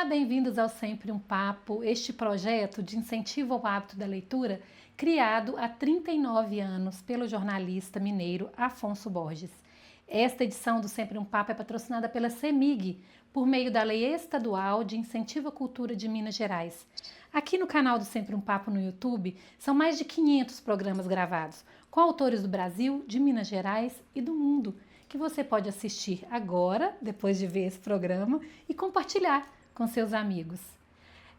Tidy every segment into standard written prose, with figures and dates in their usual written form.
bem-vindos ao Sempre um Papo, este projeto de incentivo ao hábito da leitura, criado há 39 anos pelo jornalista mineiro Afonso Borges. Esta edição do Sempre um Papo é patrocinada pela CEMIG, por meio da Lei Estadual de Incentivo à Cultura de Minas Gerais. Aqui no canal do Sempre um Papo no YouTube, são mais de 500 programas gravados, com autores do Brasil, de Minas Gerais e do mundo, que você pode assistir agora, depois de ver esse programa, e compartilhar com seus amigos.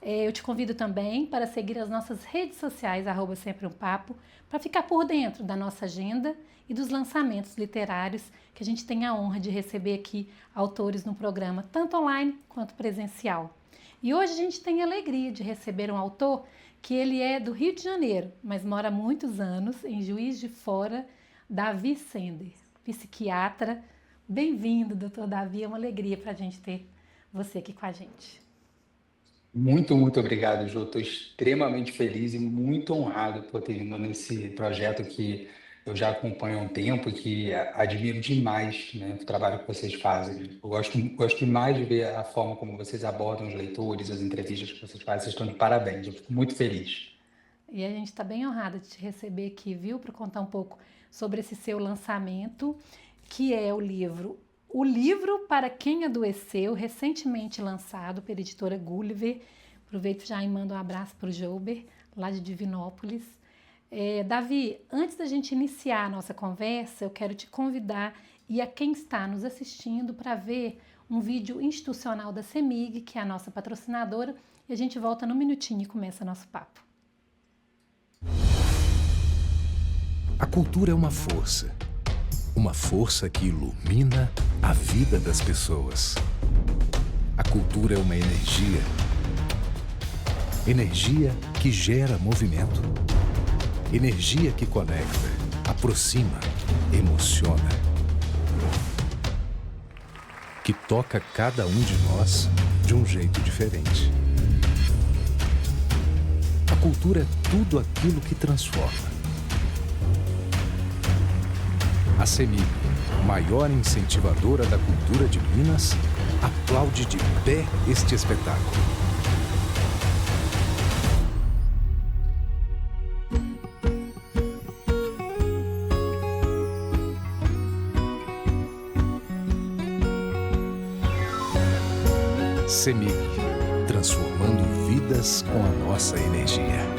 Eu te convido também para seguir as nossas redes sociais, @sempre um papo, para ficar por dentro da nossa agenda e dos lançamentos literários que a gente tem a honra de receber aqui autores no programa, tanto online quanto presencial. E hoje a gente tem a alegria de receber um autor que ele é do Rio de Janeiro, mas mora há muitos anos em Juiz de Fora, Davi Sender, psiquiatra. Bem-vindo, doutor Davi, é uma alegria para a gente ter você aqui com a gente. Muito obrigado, Ju. Estou extremamente feliz e muito honrado por ter vindo nesse projeto que eu já acompanho há um tempo e que admiro demais, né, o trabalho que vocês fazem. Eu gosto demais de ver a forma como vocês abordam os leitores, as entrevistas que vocês fazem. Vocês estão de parabéns, eu fico muito feliz. E a gente está bem honrada de te receber aqui, viu, para contar um pouco sobre esse seu lançamento, que é o livro para quem adoeceu, recentemente lançado pela editora Gulliver. Aproveito já e mando um abraço para o Jouber, lá de Divinópolis. Davi, antes da gente iniciar a nossa conversa, eu quero te convidar e a quem está nos assistindo para ver um vídeo institucional da CEMIG, que é a nossa patrocinadora, e a gente volta num minutinho e começa nosso papo. A cultura é uma força que ilumina a vida das pessoas. A cultura é uma energia que gera movimento, energia que conecta, aproxima, emociona, que toca cada um de nós de um jeito diferente. A cultura é tudo aquilo que transforma. A CEMIG, maior incentivadora da cultura de Minas, aplaude de pé este espetáculo. CEMIG, transformando vidas com a nossa energia.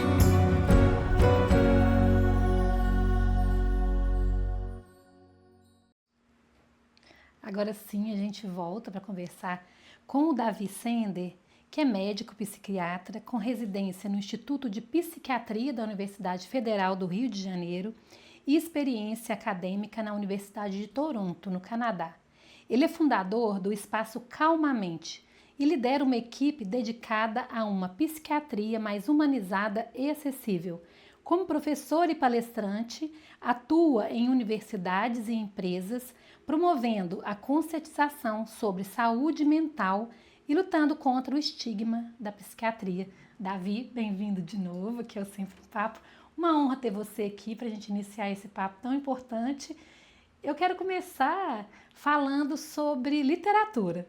Agora sim, a gente volta para conversar com o Davi Sender, que é médico psiquiatra com residência no Instituto de Psiquiatria da Universidade Federal do Rio de Janeiro e experiência acadêmica na Universidade de Toronto, no Canadá. Ele é fundador do Espaço Calmamente e lidera uma equipe dedicada a uma psiquiatria mais humanizada e acessível. Como professor e palestrante, atua em universidades e empresas, promovendo a conscientização sobre saúde mental e lutando contra o estigma da psiquiatria. Davi, bem-vindo de novo, aqui é o Sempre um Papo. Uma honra ter você aqui para a gente iniciar esse papo tão importante. Eu quero começar falando sobre literatura.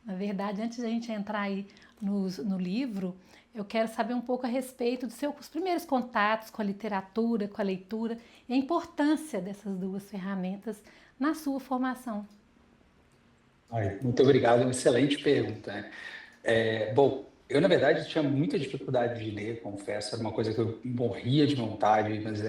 Na verdade, antes da gente entrar aí no livro, eu quero saber um pouco a respeito dos seus primeiros contatos com a literatura, com a leitura e a importância dessas duas ferramentas na sua formação. Muito obrigado, uma excelente pergunta, né? Bom, eu na verdade tinha muita dificuldade de ler, confesso, era uma coisa que eu morria de vontade, mas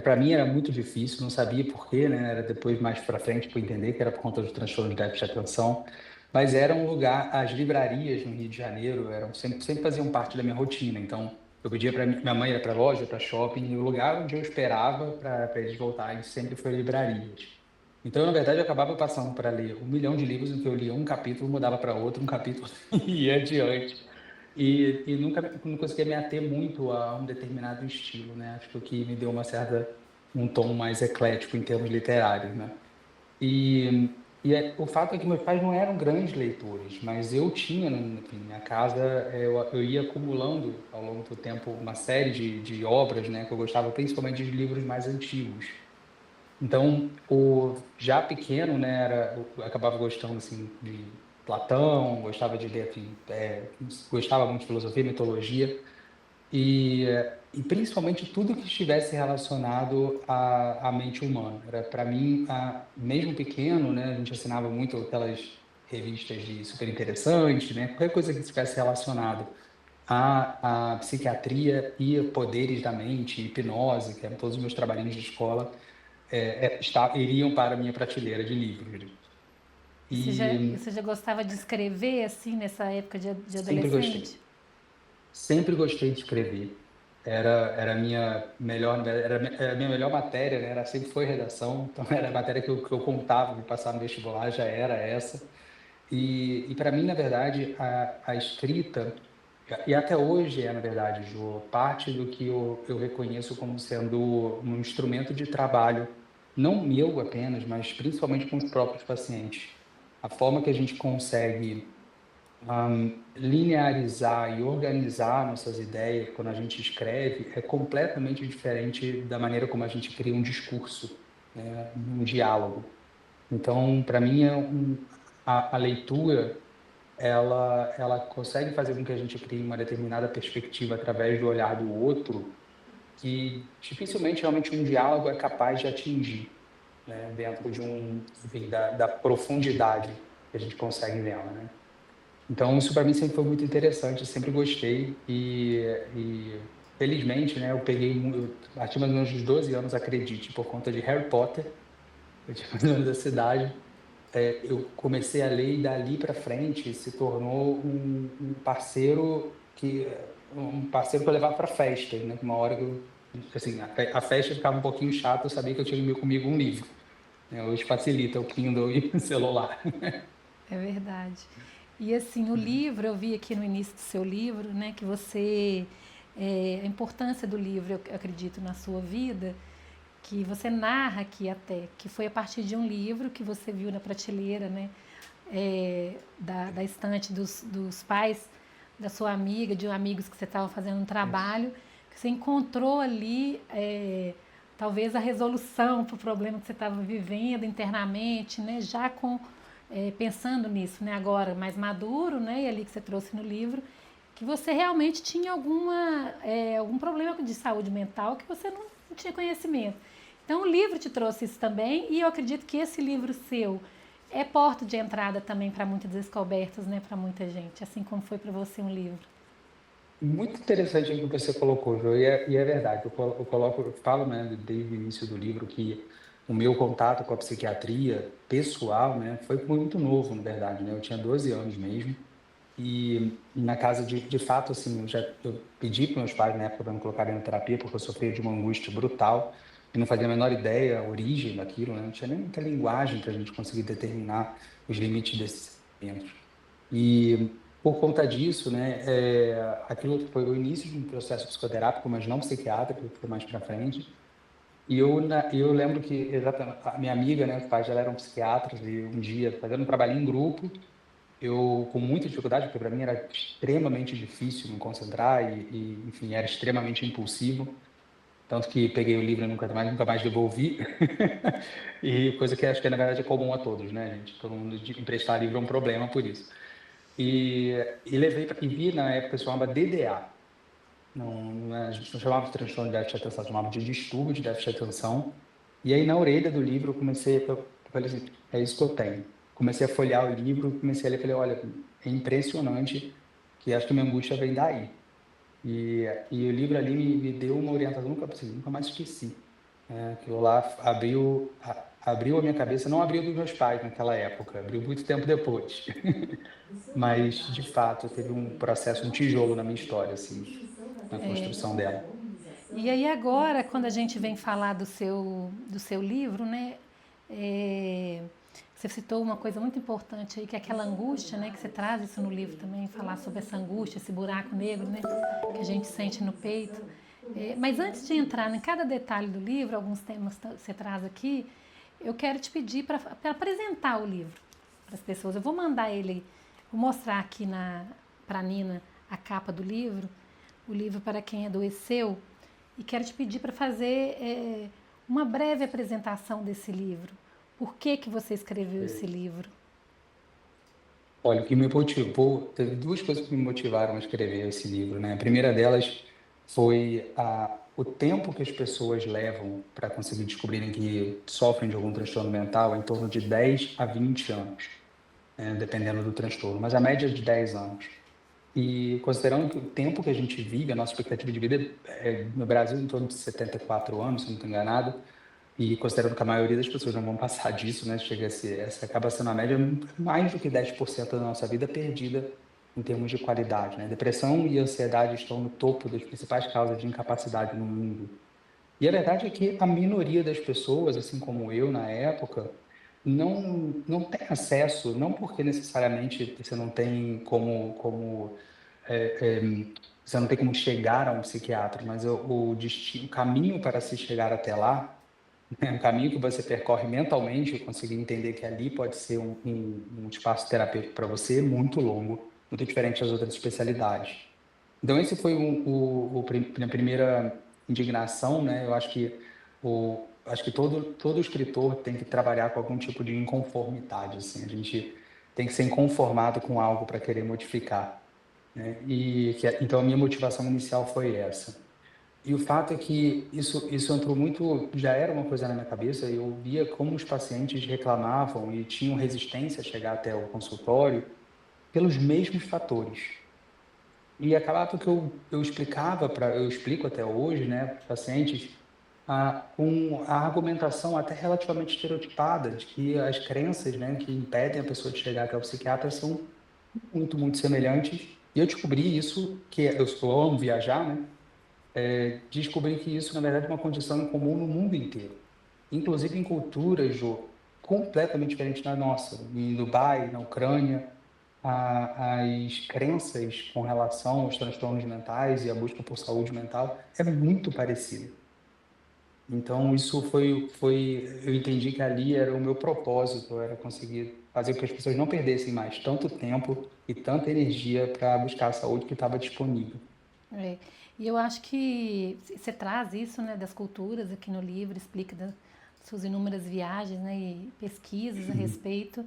para mim era muito difícil, não sabia por quê, né? Era depois mais para frente para entender que era por conta do transtorno de déficit de atenção, mas era um lugar, as livrarias no Rio de Janeiro sempre faziam parte da minha rotina, então eu pedia para minha mãe ir para loja, para shopping, e o lugar onde eu esperava para eles voltarem sempre foi livrarias. Então, na verdade, eu acabava passando para ler 1 milhão de livros em que eu lia um capítulo, mudava para outro, um capítulo e ia adiante. E nunca não conseguia me ater muito a um determinado estilo, né? Acho que o que me deu um tom mais eclético em termos literários, né? O fato é que meus pais não eram grandes leitores, mas eu tinha, enfim, na minha casa, eu ia acumulando ao longo do tempo uma série de obras, né? Que eu gostava principalmente de livros mais antigos. Então, já pequeno, né, eu acabava gostando assim Platão, gostava de ler, enfim, gostava muito de filosofia, mitologia e principalmente tudo que estivesse relacionado à mente humana. Era para mim, mesmo pequeno, né, a gente assinava muito aquelas revistas de super interessante, né, qualquer coisa que estivesse relacionado à psiquiatria e poderes da mente, hipnose, que eram todos os meus trabalhinhos de escola, iriam para a minha prateleira de livros. E E você já gostava de escrever, assim, nessa época de sempre adolescente? gostei. Sempre gostei de escrever. Era a minha melhor, era a minha melhor matéria, né? Sempre foi redação, então era a matéria que eu contava de passar no vestibular, já era essa. E para mim, na verdade, a escrita, e até hoje é, na verdade, Jô, parte do que eu reconheço como sendo um instrumento de trabalho, não meu apenas, mas principalmente com os próprios pacientes. A forma que a gente consegue linearizar e organizar nossas ideias quando a gente escreve é completamente diferente da maneira como a gente cria um discurso, né, um diálogo. Então, para mim, a leitura ela consegue fazer com que a gente crie uma determinada perspectiva através do olhar do outro que dificilmente realmente um diálogo é capaz de atingir, né, dentro de enfim, da profundidade que a gente consegue nela, né? Então, isso para mim sempre foi muito interessante, eu sempre gostei e felizmente, né, eu peguei, a partir mais ou menos dos 12 anos, acredite, por conta de Harry Potter, eu tinha mais ou menos essa idade, eu comecei a ler e dali para frente se tornou um parceiro que eu levava para festa, né? Uma hora que assim, a festa ficava um pouquinho chata, eu sabia que eu tinha comigo um livro, né? Hoje facilita o Kindle e o celular. É verdade. E assim, o livro, eu vi aqui no início do seu livro, né, que você, a importância do livro, eu acredito, na sua vida, que você narra aqui até, que foi a partir de um livro que você viu na prateleira, né, da estante dos pais da sua amiga, de amigos que você estava fazendo um trabalho, que você encontrou ali talvez a resolução para o problema que você estava vivendo internamente, né, já pensando nisso, né, agora mais maduro, né, e ali que você trouxe no livro, que você realmente tinha algum problema de saúde mental que você não tinha conhecimento. Então o livro te trouxe isso também e eu acredito que esse livro seu é porta de entrada também para muitas descobertas, né, para muita gente, assim como foi para você um livro. Muito interessante o que você colocou, Jô, e é verdade. Eu falo, né, desde o início do livro que o meu contato com a psiquiatria pessoal, né, foi muito novo, na verdade, né? Eu tinha 12 anos mesmo. E na casa, de fato, assim, eu pedi para meus pais, na época, para me colocarem na terapia, porque eu sofria de uma angústia brutal e não fazia a menor ideia a origem daquilo, né? Não tinha nem muita linguagem para a gente conseguir determinar os limites desses sentimentos. E por conta disso, né, aquilo foi o início de um processo psicoterápico, mas não psiquiátrico, que foi mais para frente. E eu lembro que exatamente a minha amiga, né, os pais dela eram psiquiatras, e um dia, fazendo um trabalho em grupo, eu com muita dificuldade, porque para mim era extremamente difícil me concentrar enfim, era extremamente impulsivo. Tanto que peguei o livro e nunca mais devolvi. E coisa que acho que na verdade é comum a todos, né, gente? Todo mundo de emprestar livro é um problema por isso. E vi na época que se chamava DDA. A gente não chamava de transtorno de déficit de atenção, chamava de distúrbio de déficit de atenção. E aí na orelha do livro eu falei assim, é isso que eu tenho. Comecei a folhear o livro, comecei a ler, falei, olha, é impressionante que acho que a minha angústia vem daí. E o livro ali me deu uma orientação, nunca mais esqueci. Aquilo lá abriu a minha cabeça, não abriu dos meus pais naquela época, abriu muito tempo depois. Mas, de fato, teve um processo, um tijolo na minha história, assim, na construção dela. E aí agora, quando a gente vem falar do seu livro, né, você citou uma coisa muito importante aí, que é aquela angústia, né, que você traz isso no livro também, falar sobre essa angústia, esse buraco negro, né, que a gente sente no peito. Mas antes de entrar em cada detalhe do livro, alguns temas que você traz aqui, eu quero te pedir para apresentar o livro para as pessoas. Eu vou mandar ele, vou mostrar aqui para a Nina a capa do livro, o livro Para Quem Adoeceu, e quero te pedir para fazer uma breve apresentação desse livro. Por que você escreveu esse livro? Olha, o que me motivou, teve duas coisas que me motivaram a escrever esse livro, né? A primeira delas foi o tempo que as pessoas levam para conseguir descobrirem que sofrem de algum transtorno mental, em torno de 10 a 20 anos, né? Dependendo do transtorno, mas a média é de 10 anos. E considerando que o tempo que a gente vive, a nossa expectativa de vida é, no Brasil em torno de 74 anos, se não estou enganado, e considerando que a maioria das pessoas não vão passar disso, né? Chega a ser, essa acaba sendo a média, mais do que 10% da nossa vida perdida em termos de qualidade, né? Depressão e ansiedade estão no topo das principais causas de incapacidade no mundo. E a verdade é que a minoria das pessoas, assim como eu na época, não tem acesso, não porque necessariamente você não tem você não tem como chegar a um psiquiatra, mas o destino, o caminho para se chegar até lá é um caminho que você percorre mentalmente, conseguir entender que ali pode ser um espaço terapêutico para você muito longo, muito diferente das outras especialidades. Então, esse foi a primeira indignação, né? Eu acho que todo escritor tem que trabalhar com algum tipo de inconformidade, assim. A gente tem que ser inconformado com algo para querer modificar, né? Então, a minha motivação inicial foi essa. E o fato é que isso entrou muito, já era uma coisa na minha cabeça, eu via como os pacientes reclamavam e tinham resistência a chegar até o consultório pelos mesmos fatores. E acabava que eu explicava, eu explico até hoje, né, para os pacientes, com a argumentação até relativamente estereotipada de que as crenças, né, que impedem a pessoa de chegar até o psiquiatra são muito, muito semelhantes. E eu descobri isso, que eu amo viajar, né? Descobri que isso, na verdade, é uma condição comum no mundo inteiro, inclusive em culturas, Jô, completamente diferentes da nossa. Em Dubai, na Ucrânia, as crenças com relação aos transtornos mentais e a busca por saúde mental é muito parecida. Então, eu entendi que ali era o meu propósito, era conseguir fazer com que as pessoas não perdessem mais tanto tempo e tanta energia para buscar a saúde que estava disponível. É. E eu acho que você traz isso, né, das culturas aqui no livro, explica das suas inúmeras viagens, né, e pesquisas a respeito.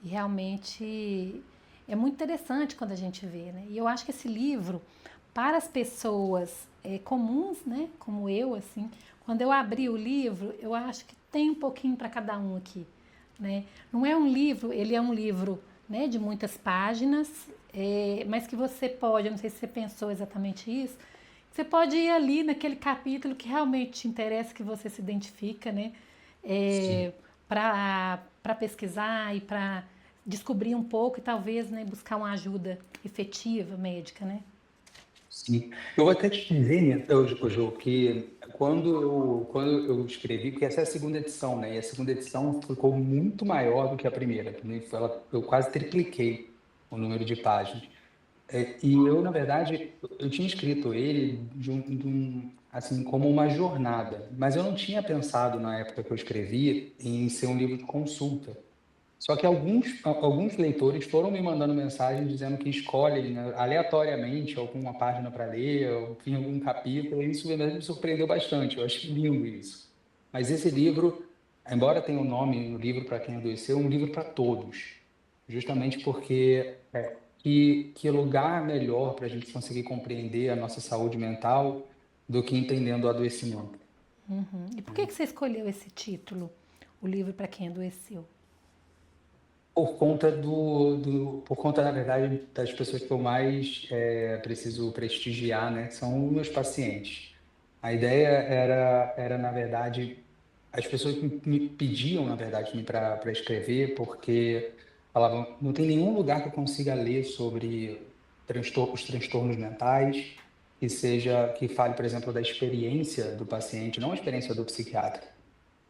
E realmente é muito interessante quando a gente vê, né? E eu acho que esse livro, para as pessoas comuns, né, como eu, assim, quando eu abri o livro, eu acho que tem um pouquinho para cada um aqui, né? Não é um livro, ele é um livro, né, de muitas páginas, mas que você pode, eu não sei se você pensou exatamente isso, você pode ir ali naquele capítulo que realmente te interessa, que você se identifica, né? Sim. Para pesquisar e para descobrir um pouco e talvez, né, buscar uma ajuda efetiva médica, né? Sim, eu vou até te dizer, né, Jô, que quando eu escrevi, porque essa é a segunda edição, né? E a segunda edição ficou muito maior do que a primeira. Eu quase tripliquei o número de páginas. E eu, na verdade, eu tinha escrito ele assim, como uma jornada, mas eu não tinha pensado na época que eu escrevi em ser um livro de consulta. Só que alguns leitores foram me mandando mensagem dizendo que escolhem, né, aleatoriamente alguma página para ler, ou enfim, algum capítulo, e isso mesmo me surpreendeu bastante. Eu achei lindo isso. Mas esse livro, embora tenha o nome, o livro para quem adoeceu, é um livro para todos, justamente porque que lugar melhor para a gente conseguir compreender a nossa saúde mental do que entendendo o adoecimento. Uhum. E por que você escolheu esse título, o livro para quem adoeceu? Por conta, na verdade, das pessoas que eu mais preciso prestigiar, né? São os meus pacientes. A ideia era, na verdade, as pessoas me pediam, na verdade, para escrever, porque falavam, não tem nenhum lugar que eu consiga ler sobre os transtornos mentais, que fale, por exemplo, da experiência do paciente, não a experiência do psiquiatra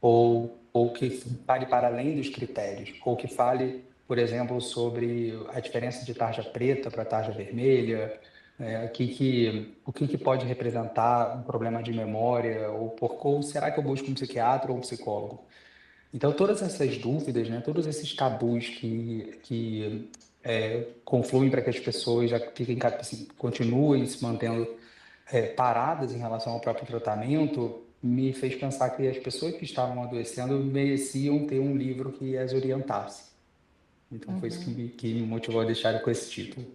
ou que fale para além dos critérios, ou que fale, por exemplo, sobre a diferença de tarja preta para tarja vermelha, o que pode representar um problema de memória, ou será que eu busco um psiquiatra ou um psicólogo? Então, todas essas dúvidas, né, todos esses tabus que confluem para que as pessoas já fiquem, assim, continuem se mantendo paradas em relação ao próprio tratamento, me fez pensar que as pessoas que estavam adoecendo mereciam ter um livro que as orientasse. Então foi isso que me motivou a deixar com esse título.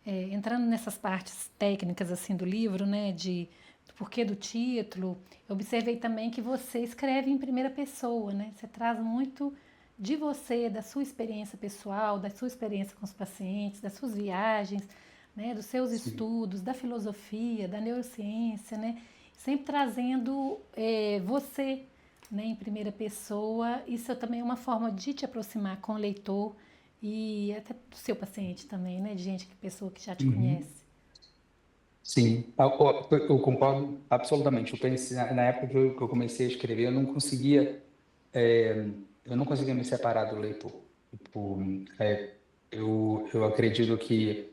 Entrando nessas partes técnicas assim do livro, né, do porquê do título, eu observei também que você escreve em primeira pessoa, né? Você traz muito de você, da sua experiência pessoal, da sua experiência com os pacientes, das suas viagens, né, dos seus Sim. estudos, da filosofia, da neurociência, né? Sempre trazendo você, né, em primeira pessoa. Isso também é uma forma de te aproximar com o leitor e até do seu paciente também, né? De gente, pessoa que já te Uhum. conhece. Sim, eu concordo absolutamente. Eu pensei, na época que eu comecei a escrever, eu não conseguia me separar do leitor. Tipo, eu acredito que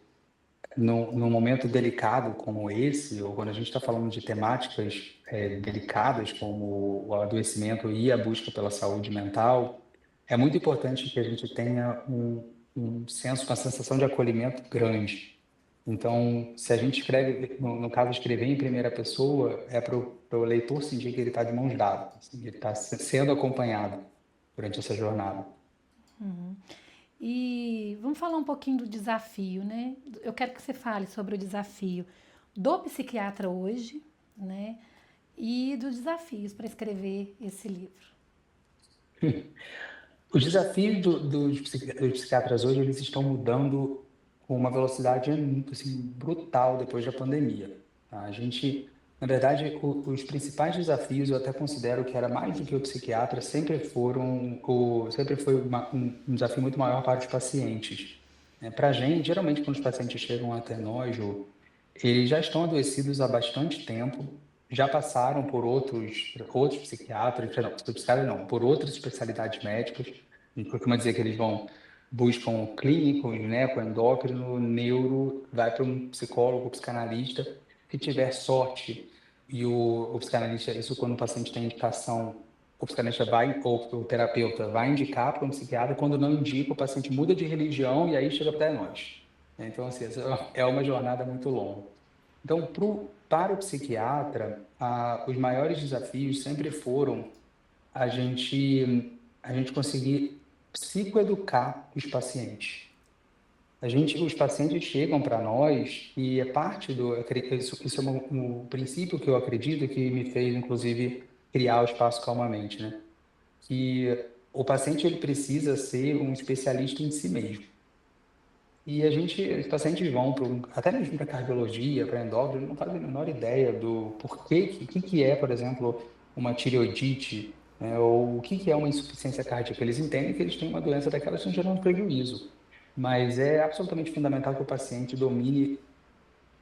num momento delicado como esse, ou quando a gente está falando de temáticas delicadas, como o adoecimento e a busca pela saúde mental, é muito importante que a gente tenha um senso, uma sensação de acolhimento grande. Então, se a gente escreve, no caso, escrever em primeira pessoa, é para o leitor sentir que ele está de mãos dadas, assim, que ele está sendo acompanhado durante essa jornada. E vamos falar um pouquinho do desafio, né? Eu quero que você fale sobre o desafio do psiquiatra hoje, né? E dos desafios para escrever esse livro. Os desafios dos psiquiatras hoje, eles estão mudando com uma velocidade assim, brutal depois da pandemia. Tá? A gente, na verdade, os principais desafios, eu até considero que era mais do que o psiquiatra, sempre foi um desafio muito maior para os pacientes. Para a gente, geralmente, quando os pacientes chegam até nós, Ju, eles já estão adoecidos há bastante tempo, já passaram por outros psiquiatras, por psiquiatras não, por outras especialidades médicas. A gente costuma dizer que eles buscam clínicos, né, com endócrino, neuro, vai para um psicólogo, psicanalista. Se tiver sorte e o psicanalista, isso quando o paciente tem indicação, o psicanalista vai, ou o terapeuta vai indicar para um psiquiatra, quando não indica, o paciente muda de religião e aí chega até nós. Então, assim, essa é uma jornada muito longa. Então, para o psiquiatra, os maiores desafios sempre foram a gente conseguir psicoeducar os pacientes. Os pacientes chegam para nós e é parte isso é um princípio que eu acredito que me fez, inclusive, criar o Espaço Calmamente, né? Que o paciente ele precisa ser um especialista em si mesmo. E os pacientes vão até mesmo para cardiologia, para endócrino, não fazem a menor ideia do porquê, que é, por exemplo, uma tireoidite, né, ou o que é uma insuficiência cardíaca. Eles entendem que eles têm uma doença daquelas que estão gerando prejuízo, mas é absolutamente fundamental que o paciente domine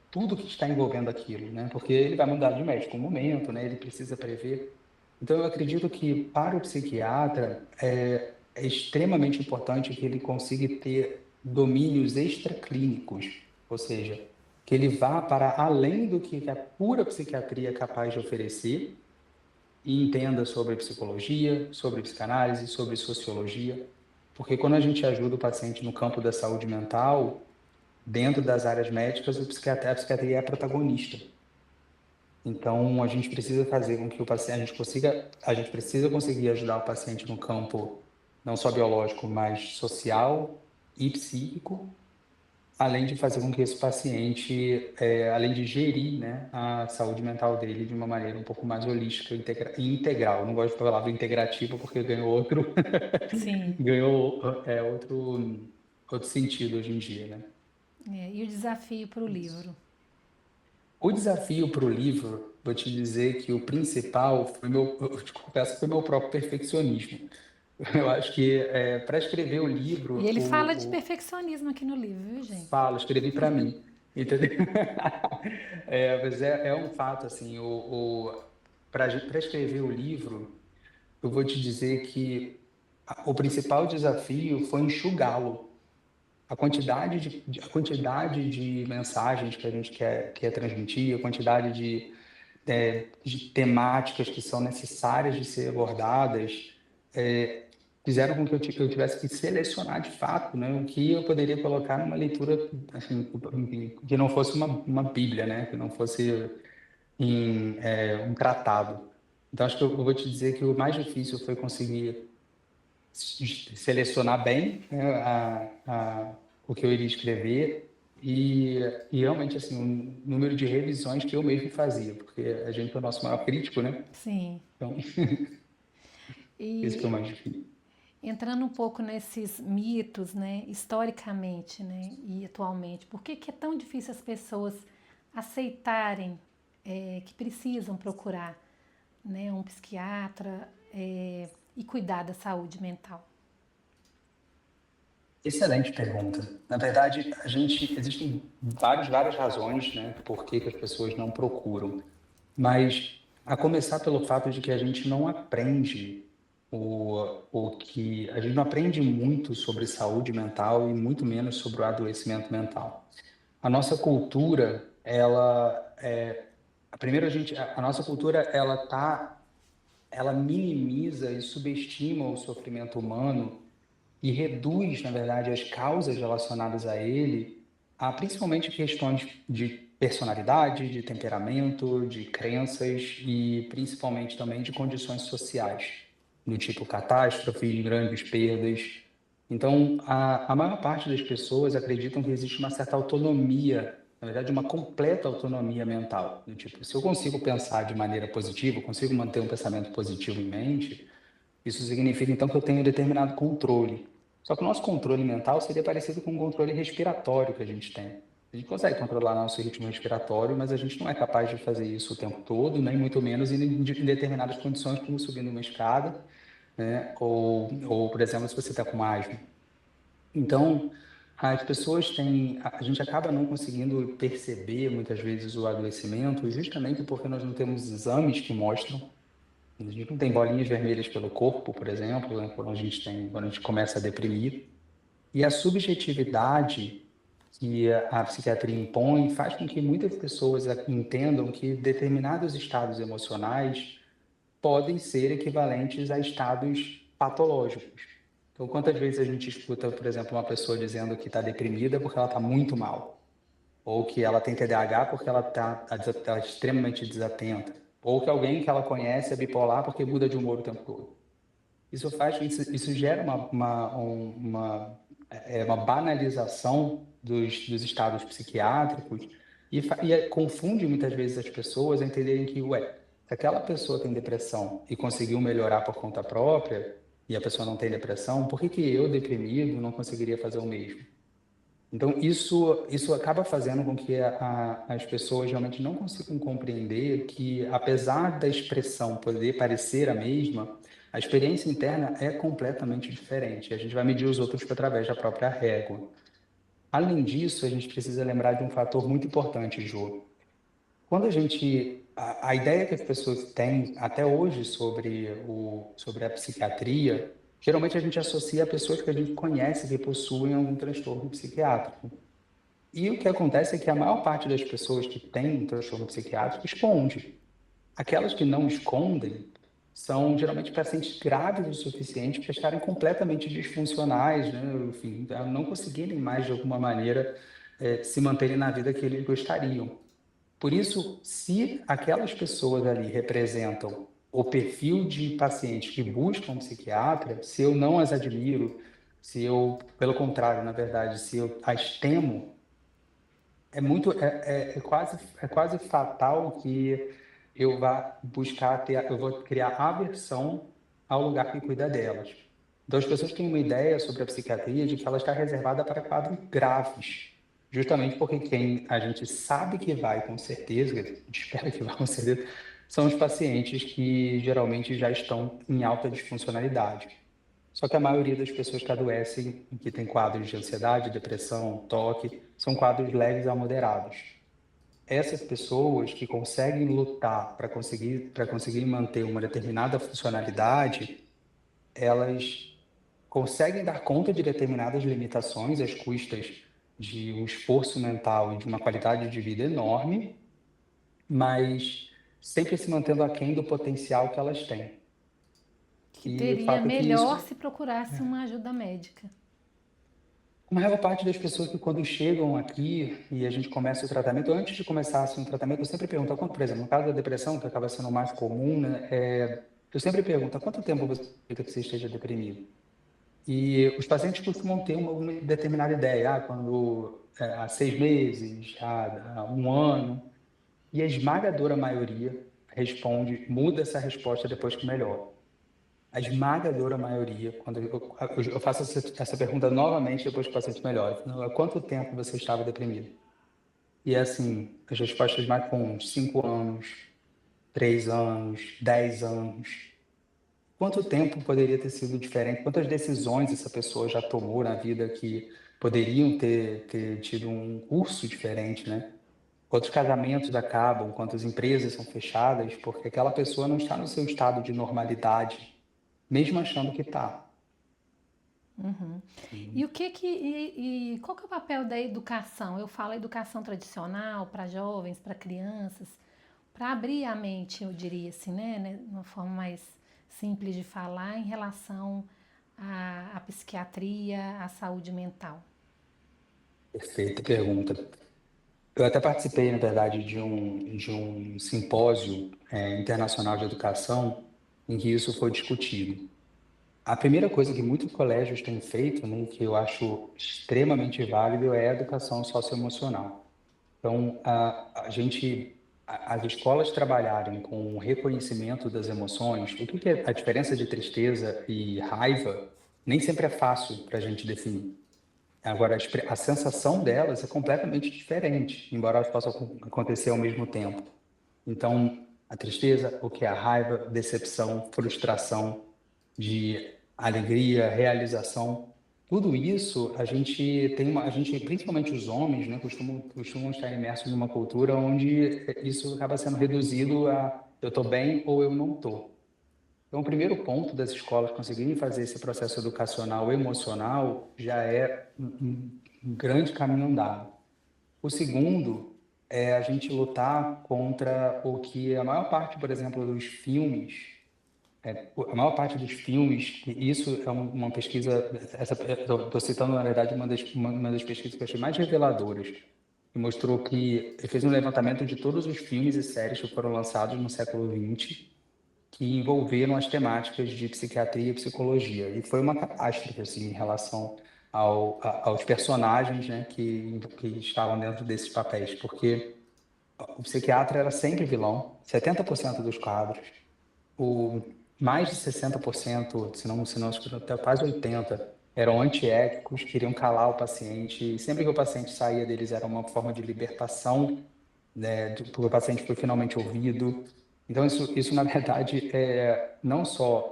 tudo que está envolvendo aquilo, né, porque ele vai mudar de médico um momento, né, ele precisa prever. Então, eu acredito que para o psiquiatra é extremamente importante que ele consiga ter domínios extraclínicos, ou seja, que ele vá para além do que a pura psiquiatria é capaz de oferecer e entenda sobre psicologia, sobre psicanálise, sobre sociologia, porque quando a gente ajuda o paciente no campo da saúde mental, dentro das áreas médicas, a psiquiatria é a protagonista. Então, a gente precisa fazer com que o paciente, a gente precisa conseguir ajudar o paciente no campo não só biológico, mas social e psíquico, além de fazer com que esse paciente, além de gerir, né, a saúde mental dele de uma maneira um pouco mais holística e integral. Eu não gosto da palavra integrativa porque ganhou Sim. ganhou outro sentido hoje em dia, né? E o desafio para o livro? O desafio para o livro, vou te dizer que o principal eu te confesso que foi meu próprio perfeccionismo. Eu acho que para escrever o E livro, ele fala de perfeccionismo aqui no livro, viu, gente? escrevi para mim, entendeu? Mas é um fato assim, para escrever o livro, eu vou te dizer que o principal desafio foi enxugá-lo. A quantidade de mensagens que a gente quer transmitir, a quantidade de temáticas que são necessárias de ser abordadas, fizeram com que eu tivesse que selecionar de fato, né, o que eu poderia colocar numa leitura assim, que não fosse uma Bíblia, né, que não fosse um tratado. Então, acho que eu vou te dizer que o mais difícil foi conseguir selecionar bem, né, o que eu iria escrever e realmente assim, o número de revisões que eu mesmo fazia, porque a gente é o nosso maior crítico, né? Sim. Então, isso que é o E mais difícil. entrando um pouco nesses mitos, né, historicamente, né, e atualmente, por que que é tão difícil as pessoas aceitarem que precisam procurar, né, um psiquiatra e cuidar da saúde mental? Excelente pergunta. Na verdade, existem várias razões, né, por que que as pessoas não procuram. Mas a começar pelo fato de que a gente não aprende a gente não aprende muito sobre saúde mental e muito menos sobre o adoecimento mental. A nossa cultura, a nossa cultura, ela minimiza e subestima o sofrimento humano e reduz, na verdade, as causas relacionadas a ele a principalmente questões de personalidade, de temperamento, de crenças e principalmente também de condições sociais, do tipo catástrofe, grandes perdas. Então, a maior parte das pessoas acreditam que existe uma certa autonomia, na verdade, uma completa autonomia mental. Do tipo, se eu consigo pensar de maneira positiva, consigo manter um pensamento positivo em mente, isso significa então que eu tenho um determinado controle. Só que o nosso controle mental seria parecido com o controle respiratório que a gente tem. A gente consegue controlar nosso ritmo respiratório, mas a gente não é capaz de fazer isso o tempo todo, nem muito menos em determinadas condições, como subindo uma escada, né? Ou, por exemplo, se você está com asma. Então, as pessoas têm, a gente acaba não conseguindo perceber muitas vezes o adoecimento, justamente porque nós não temos exames que mostram. A gente não tem bolinhas vermelhas pelo corpo, por exemplo, né, quando a gente começa a deprimir. E a subjetividade que a psiquiatria impõe faz com que muitas pessoas entendam que determinados estados emocionais podem ser equivalentes a estados patológicos. Então, quantas vezes a gente escuta, por exemplo, uma pessoa dizendo que está deprimida porque ela está muito mal, ou que ela tem TDAH porque ela está extremamente desatenta, ou que alguém que ela conhece é bipolar porque muda de humor o tempo todo. Isso gera uma banalização dos estados psiquiátricos e confunde muitas vezes as pessoas a entenderem que, ué, se aquela pessoa tem depressão e conseguiu melhorar por conta própria, e a pessoa não tem depressão, por que que eu, deprimido, não conseguiria fazer o mesmo? Então, isso acaba fazendo com que as pessoas realmente não consigam compreender que, apesar da expressão poder parecer a mesma, a experiência interna é completamente diferente. A gente vai medir os outros através da própria régua. Além disso, a gente precisa lembrar de um fator muito importante, Jô. Quando a ideia que as pessoas têm até hoje sobre a psiquiatria, geralmente a gente associa a pessoas que a gente conhece que possuem algum transtorno psiquiátrico. E o que acontece é que a maior parte das pessoas que têm um transtorno psiquiátrico esconde. Aquelas que não escondem são geralmente pacientes graves o suficiente para estarem completamente disfuncionais, né? Enfim, a não conseguirem mais de alguma maneira se manterem na vida que eles gostariam. Por isso, se aquelas pessoas ali representam o perfil de pacientes que buscam um psiquiatra, se eu não as admiro, se eu, pelo contrário, na verdade, se eu as temo, é quase fatal que eu vou criar aversão ao lugar que cuida delas. Então, as pessoas têm uma ideia sobre a psiquiatria de que ela está reservada para quadros graves, justamente porque quem a gente sabe que vai com certeza, a gente espera que vá com certeza, são os pacientes que geralmente já estão em alta disfuncionalidade. Só que a maioria das pessoas que adoecem, que tem quadros de ansiedade, depressão, toque, são quadros leves a moderados. Essas pessoas que conseguem lutar para conseguir manter uma determinada funcionalidade, elas conseguem dar conta de determinadas limitações às custas de um esforço mental e de uma qualidade de vida enorme, mas sempre se mantendo aquém do potencial que elas têm. Que E o teria fato é que melhor isso se procurasse uma ajuda médica. a maior parte das pessoas que quando chegam aqui e a gente começa o tratamento, antes de começar assim, o tratamento, eu sempre pergunto, por exemplo, no caso da depressão, que acaba sendo o mais comum, né, eu sempre pergunto, há quanto tempo você acredita que você esteja deprimido? E os pacientes costumam ter uma determinada ideia, quando há 6 meses, há 1 ano, e a esmagadora maioria responde, muda essa resposta depois que melhora. A esmagadora maioria, quando eu faço essa pergunta novamente depois que o paciente melhora, há quanto tempo você estava deprimido? E assim, as respostas mais comuns, 5 anos, 3 anos, 10 anos. Quanto tempo poderia ter sido diferente? Quantas decisões essa pessoa já tomou na vida que poderiam ter tido um curso diferente, né? Quantos casamentos acabam, quantas empresas são fechadas, porque aquela pessoa não está no seu estado de normalidade, mesmo achando que está. E o que que e qual que é o papel da educação? Eu falo educação tradicional para jovens, para crianças, para abrir a mente, eu diria assim, né, uma forma mais simples de falar em relação à psiquiatria, à saúde mental. Perfeita pergunta. Eu até participei, na verdade, de um simpósio internacional de educação em que isso foi discutido. A primeira coisa que muitos colégios têm feito, né, que eu acho extremamente válido, é a educação socioemocional. Então, as escolas trabalharem com o reconhecimento das emoções, o que é a diferença de tristeza e raiva, nem sempre é fácil para a gente definir. Agora, a sensação delas é completamente diferente, embora elas possam acontecer ao mesmo tempo. Então, a tristeza, o que é a raiva, decepção, frustração, de alegria, realização, tudo isso a gente, principalmente os homens, né, costumam estar imersos numa cultura onde isso acaba sendo reduzido a eu estou bem ou eu não estou. Então, o primeiro ponto das escolas conseguirem fazer esse processo educacional emocional já é um grande caminho andado. O segundo é a gente lutar contra o que a maior parte, por exemplo, dos filmes, a maior parte dos filmes, e isso é uma pesquisa, estou citando, na verdade, uma das pesquisas que eu achei mais reveladoras, que mostrou que fez um levantamento de todos os filmes e séries que foram lançados no século XX, que envolveram as temáticas de psiquiatria e psicologia. E foi uma catástrofe, assim, em relação aos personagens, né, que estavam dentro desses papéis, porque o psiquiatra era sempre vilão, 70% dos quadros, o, mais de 60%, se não até quase 80%, eram antiéticos, queriam calar o paciente, e sempre que o paciente saía deles era uma forma de libertação, né, porque o paciente foi finalmente ouvido. Então, isso na verdade, não só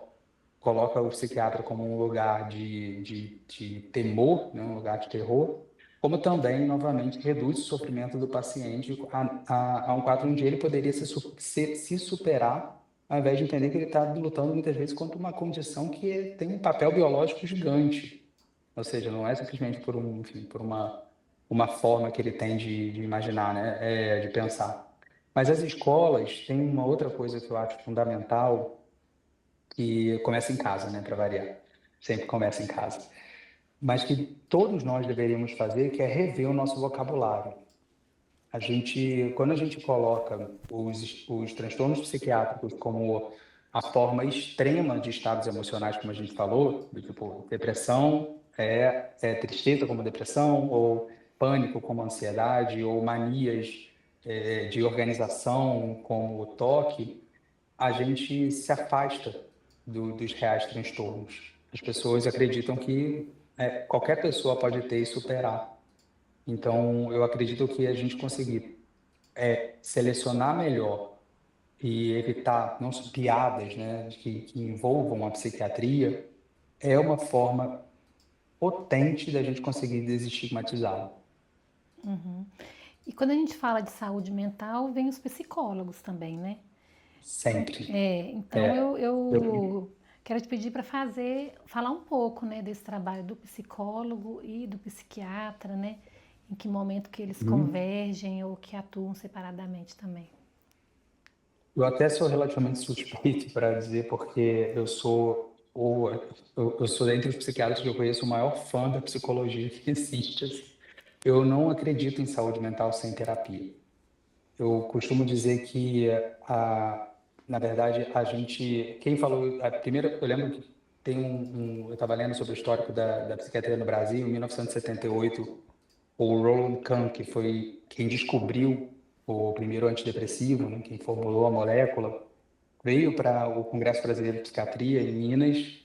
coloca o psiquiatra como um lugar de temor, né, um lugar de terror, como também, novamente, reduz o sofrimento do paciente a um quadro onde ele poderia se superar, ao invés de entender que ele está lutando muitas vezes contra uma condição que tem um papel biológico gigante. Ou seja, não é simplesmente enfim, por uma forma que ele tem de imaginar, né? De pensar. Mas as escolas têm uma outra coisa que eu acho fundamental, que começa em casa, né, para variar. Sempre começa em casa. Mas que todos nós deveríamos fazer, que é rever o nosso vocabulário. Quando a gente coloca os transtornos psiquiátricos como a forma extrema de estados emocionais, como a gente falou, do tipo depressão é tristeza como depressão, ou pânico como ansiedade, ou manias de organização como o toque, a gente se afasta dos reais transtornos. As pessoas acreditam que qualquer pessoa pode ter e superar. Então, eu acredito que a gente conseguir selecionar melhor e evitar não só piadas, né, que envolvam a psiquiatria, é uma forma potente da gente conseguir desestigmatizá-la. E quando a gente fala de saúde mental, vem os psicólogos também, né? Sempre. Então eu, Eu, eu quero te pedir para falar um pouco, né, desse trabalho do psicólogo e do psiquiatra, né? Em que momento que eles convergem ou que atuam separadamente também. eu até sou relativamente suspeito para dizer, porque eu sou dentre os psiquiatras que eu conheço o maior fã da psicologia que existe, assim. Eu não acredito em saúde mental sem terapia. Eu costumo dizer que, na verdade, quem falou, primeiro, eu lembro que eu estava lendo sobre o histórico da psiquiatria no Brasil. Em 1978, o Roland Kahn, que foi quem descobriu o primeiro antidepressivo, né, quem formulou a molécula, veio para o Congresso Brasileiro de Psiquiatria em Minas,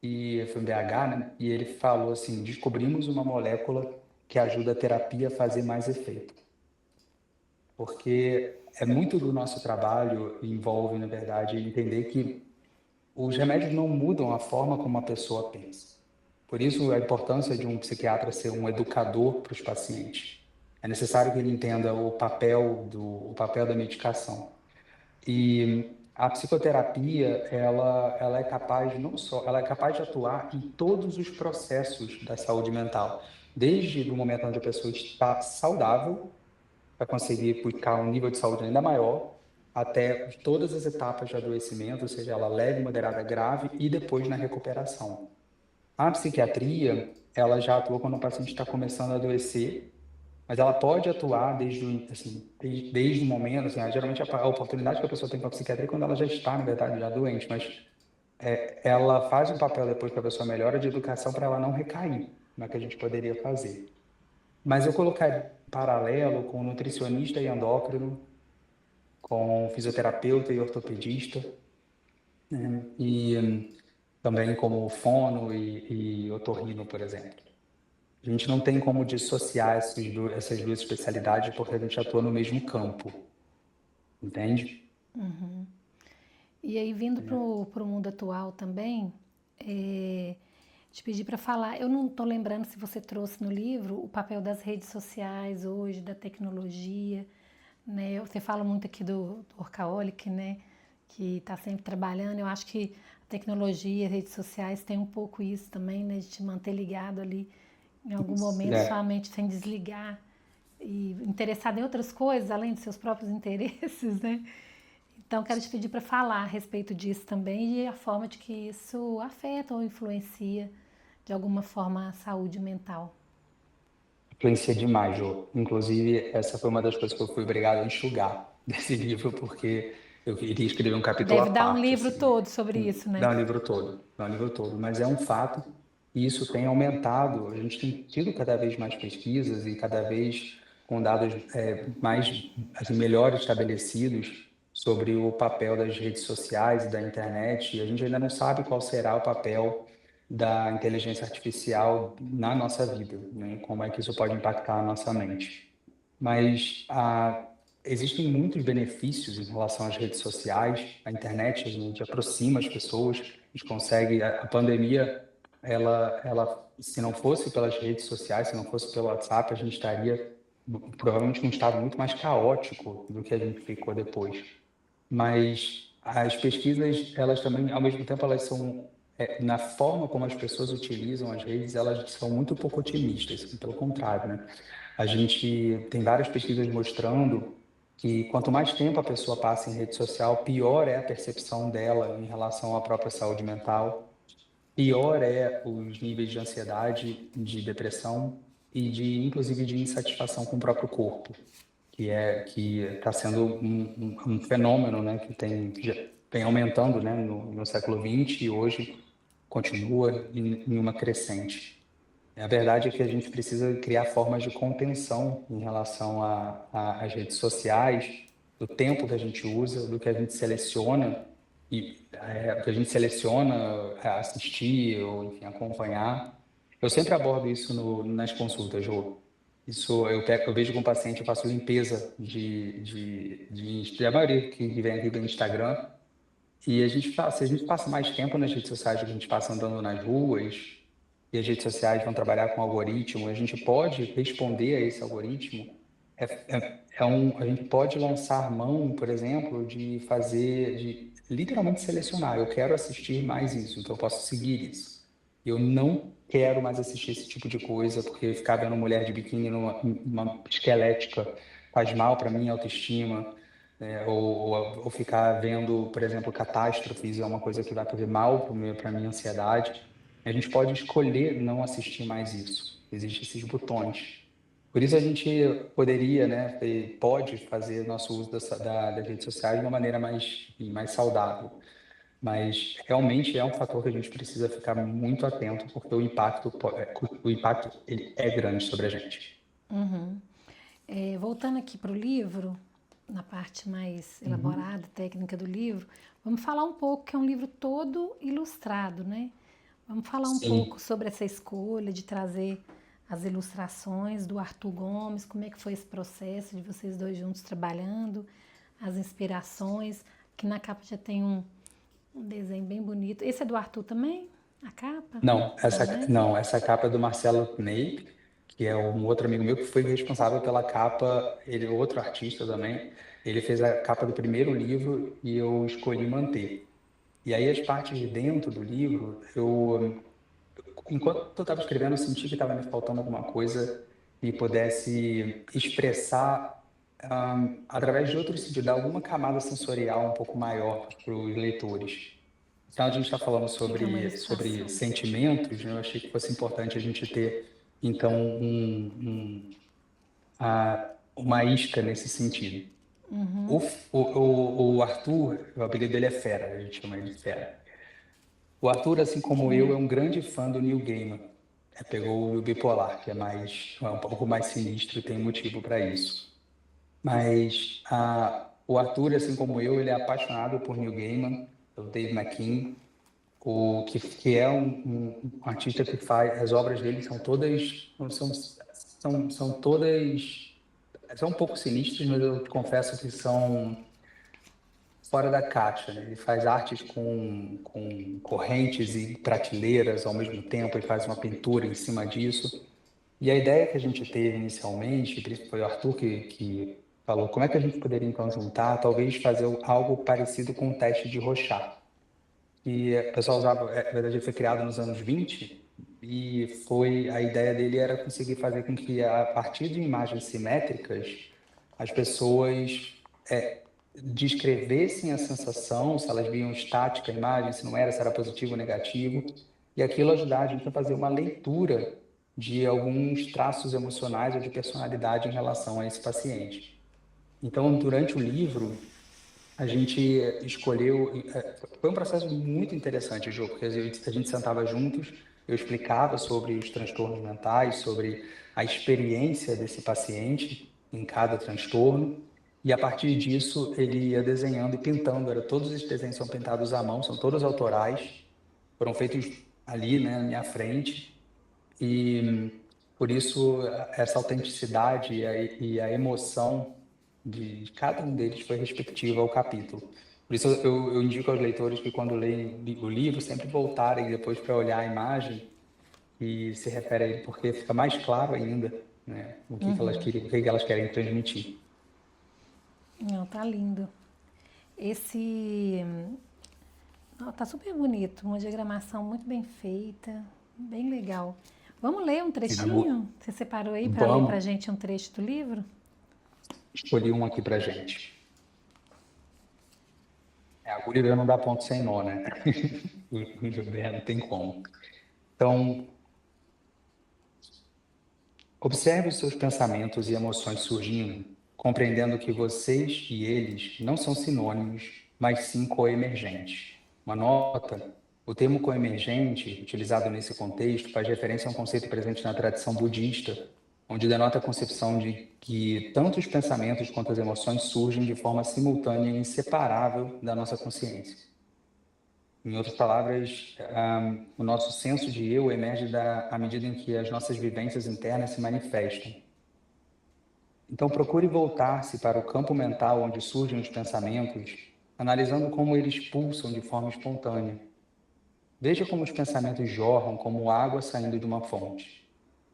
e foi em BH, né? E ele falou assim: descobrimos uma molécula que ajuda a terapia a fazer mais efeito. Porque é muito do nosso trabalho envolve, na verdade, entender que os remédios não mudam a forma como a pessoa pensa. Por isso, a importância de um psiquiatra ser um educador para os pacientes. É necessário que ele entenda o papel da medicação. E a psicoterapia, ela é capaz não só, ela é capaz de atuar em todos os processos da saúde mental, desde o momento onde a pessoa está saudável, para conseguir buscar um nível de saúde ainda maior, até todas as etapas de adoecimento, seja ela leve, moderada, grave, e depois na recuperação. A psiquiatria, ela já atua quando o paciente está começando a adoecer, mas ela pode atuar desde o momento, assim, geralmente a oportunidade que a pessoa tem com a psiquiatria é quando ela já está, na verdade, já doente, mas ela faz um papel depois que a pessoa melhora de educação para ela não recair, no que a gente poderia fazer. Mas eu colocaria em paralelo com nutricionista e endócrino, com fisioterapeuta e ortopedista, né? E também como fono e otorrino, por exemplo. A gente não tem como dissociar essas duas especialidades porque a gente atua no mesmo campo, entende? E aí, vindo para o mundo atual também, te pedi para falar, eu não estou lembrando se você trouxe no livro o papel das redes sociais hoje, da tecnologia, né? Você fala muito aqui do Workaholic, né? Que está sempre trabalhando. Eu acho que a tecnologia, as redes sociais tem um pouco isso também, né? De te manter ligado ali em algum momento, É, somente sem desligar e interessado em outras coisas, além dos seus próprios interesses, né? Então, quero te pedir para falar a respeito disso também e a forma de que isso afeta ou influencia de alguma forma a saúde mental. influencia demais, Jô. Inclusive, essa foi uma das coisas que eu fui obrigado a enxugar desse livro, porque eu queria escrever um capítulo à Deve dar um parte, livro assim. todo sobre isso, né? Dá um livro todo, dá um livro todo. Mas é um fato e isso tem aumentado. A gente tem tido cada vez mais pesquisas e cada vez com dados mais assim, melhores estabelecidos sobre o papel das redes sociais e da internet. E a gente ainda não sabe qual será o papel da inteligência artificial na nossa vida, né? Como é que isso pode impactar a nossa mente. Mas existem muitos benefícios em relação às redes sociais, a internet, a gente aproxima as pessoas, a gente consegue, a pandemia, se não fosse pelas redes sociais, se não fosse pelo WhatsApp, a gente estaria provavelmente num estado muito mais caótico do que a gente ficou depois. Mas as pesquisas, elas também, ao mesmo tempo, elas são, na forma como as pessoas utilizam as redes, elas são muito pouco otimistas, pelo contrário, né? A gente tem várias pesquisas mostrando que quanto mais tempo a pessoa passa em rede social, pior é a percepção dela em relação à própria saúde mental, pior é os níveis de ansiedade, de depressão e inclusive de insatisfação com o próprio corpo, que está sendo um fenômeno, né, que vem aumentando, né, no século XX e hoje continua em uma crescente. A verdade é que a gente precisa criar formas de contenção em relação às redes sociais, do tempo que a gente usa, do que a gente seleciona o que a gente seleciona a assistir ou enfim acompanhar. Eu sempre abordo isso nas consultas, Jô. Isso eu vejo com o paciente, eu faço limpeza da maioria que vem aqui do Instagram. E se a gente passa mais tempo nas redes sociais do que a gente passa andando nas ruas, e as redes sociais vão trabalhar com algoritmo, a gente pode responder a esse algoritmo. A gente pode lançar mão, por exemplo, de literalmente selecionar. Eu quero assistir mais isso, então eu posso seguir isso. Eu não quero mais assistir esse tipo de coisa, porque ficar vendo mulher de biquíni numa esquelética faz mal para minha autoestima, né? Ou ficar vendo, por exemplo, catástrofes é uma coisa que vai fazer mal para minha ansiedade. A gente pode escolher não assistir mais isso. Existem esses botões. Por isso a gente poderia, né, pode fazer nosso uso das redes sociais de uma maneira mais saudável. Mas realmente é um fator que a gente precisa ficar muito atento, porque o impacto ele é grande sobre a gente. Voltando aqui para o livro, na parte mais Uhum. elaborada, técnica do livro, vamos falar um pouco, que é um livro todo ilustrado, né? Vamos falar um pouco Sim. sobre essa escolha de trazer as ilustrações do Arthur Gomes, como é que foi esse processo de vocês dois juntos trabalhando, as inspirações, que na capa já tem um desenho bem bonito. Esse é do Arthur também? A capa? Não, Não, né? essa capa é do Marcelo Ney, que é um outro amigo meu que foi responsável pela capa, ele é outro artista também. Ele fez a capa do primeiro livro e eu escolhi manter. E aí as partes de dentro do livro, enquanto eu estava escrevendo, eu senti que estava me faltando alguma coisa que pudesse expressar através de outro sentido, dar alguma camada sensorial um pouco maior para os leitores. Então, a gente está falando O que é uma sobre ilustração? sentimentos, né? Eu achei que fosse importante a gente ter, então, uma isca nesse sentido. O Arthur, o apelido dele é Fera, a gente chama ele de Fera. O Arthur, assim como eu, é um grande fã do Neil Gaiman. Pegou o Bipolar, que é um pouco mais sinistro e tem motivo para isso. Mas o Arthur, assim como eu, ele é apaixonado por Neil Gaiman, pelo Dave McKean, que é um artista que faz, as obras dele são todas, são todas, são um pouco sinistras, mas eu confesso que são fora da caixa, né? Ele faz artes com correntes e prateleiras ao mesmo tempo, ele faz uma pintura em cima disso. E a ideia que a gente teve inicialmente, foi o Arthur que falou, como é que a gente poderia então juntar, talvez fazer algo parecido com o teste de Rorschach. E o pessoal usava, na verdade, ele foi criado nos anos 20 e a ideia dele era conseguir fazer com que, a partir de imagens simétricas, as pessoas descrevessem a sensação, se elas viam estática a imagem, se não era, se era positivo ou negativo, e aquilo ajudar a gente a fazer uma leitura de alguns traços emocionais ou de personalidade em relação a esse paciente. Então, durante o livro, a gente escolheu. Foi um processo muito interessante, Jô, porque a gente sentava juntos, eu explicava sobre os transtornos mentais, sobre a experiência desse paciente em cada transtorno, e a partir disso ele ia desenhando e pintando. Todos esses desenhos são pintados à mão, são todos autorais, foram feitos ali, né, na minha frente, e por isso essa autenticidade e a emoção de cada um deles foi respectiva ao capítulo. Por isso eu indico aos leitores que quando leem o livro sempre voltarem depois para olhar a imagem e se refere a ele, porque fica mais claro ainda, né, o que elas querem transmitir. Não, tá lindo. Esse. Não, tá super bonito, uma diagramação muito bem feita, bem legal. Vamos ler um trechinho? Você separou aí para ler para a Vamos, gente um trecho do livro? escolhi um aqui para gente. A agulha não dá ponto sem nó, né? Não tem como. Então, observe os seus pensamentos e emoções surgindo, compreendendo que vocês e eles não são sinônimos, mas sim coemergentes. Uma nota: o termo coemergente, utilizado nesse contexto, faz referência a um conceito presente na tradição budista, onde denota a concepção de que tanto os pensamentos quanto as emoções surgem de forma simultânea e inseparável da nossa consciência. Em outras palavras, o nosso senso de eu emerge à medida em que as nossas vivências internas se manifestam. Então, procure voltar-se para o campo mental onde surgem os pensamentos, analisando como eles pulsam de forma espontânea. Veja como os pensamentos jorram como água saindo de uma fonte.